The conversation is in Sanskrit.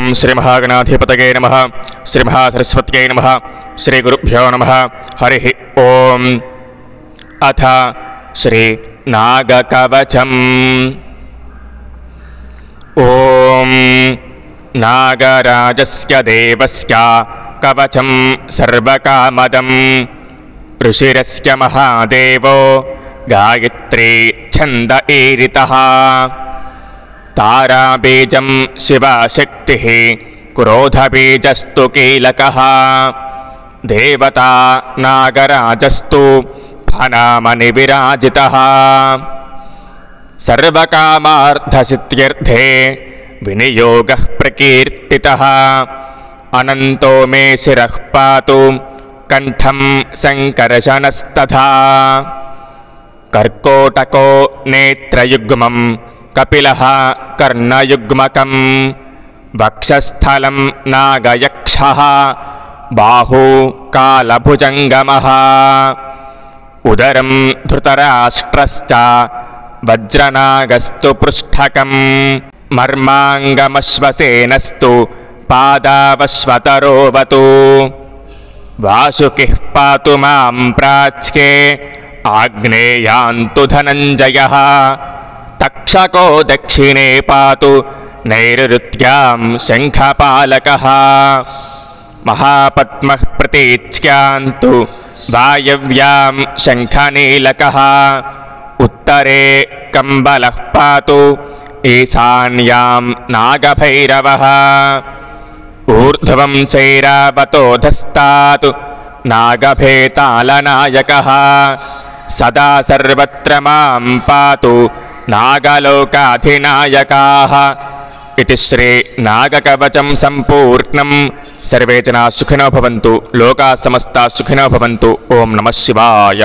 ओम श्री महागणाधिपतये नमः। श्री महासरस्वत्यै नमः। श्री गुरुभ्यो नमः। हरिः ओम। अथ श्री नागकवचम्। ओम नागराजस्य देवस्य कवचं सर्वकामदम् ऋषिरस्य महादेवो गायत्री छन्द ईरितः ताराबीजं शिवशक्तिः क्रोधबीजस्तु कीलकः देवता नागराजस्तु फनामनिविराजितः सर्वकामार्थसिद्ध्यर्थे विनियोगः प्रकीर्तितः अनन्तो मे शिरः पातु कंठं संकर्षणस्तथा कर्कोटको नेत्रयुग्मं कपिलः कर्णयुग्मकं वक्षस्थलं नागयक्षः बाहू कालभुजङ्गमः उदरं धृतराष्ट्रश्च वज्रनागस्तु पृष्ठकं मर्माङ्गमश्वसेनस्तु पादावश्वतरोवतु वासुकिः पातु मां प्राच्ये आग्नेयान्तु धनञ्जयः तक्षको दक्षिणे पातु नैऋत्यां शङ्खपालकः महापद्मः प्रतीच्यान्तु वायव्यां शङ्खनीलकः उत्तरे कम्बलः पातु ईशान्यां नागभैरवः ऊर्ध्वं चैरावतोऽधस्तात् नागभेतालनायकः सदा सर्वत्र मां पातु नागलोकाधिनायकाः। इति श्री नागकवचं सम्पूर्णं। सर्वे जनाः सुखिनो भवन्तु, लोकाः समस्ताः सुखिनो भवन्तु। ओम नमः शिवाय।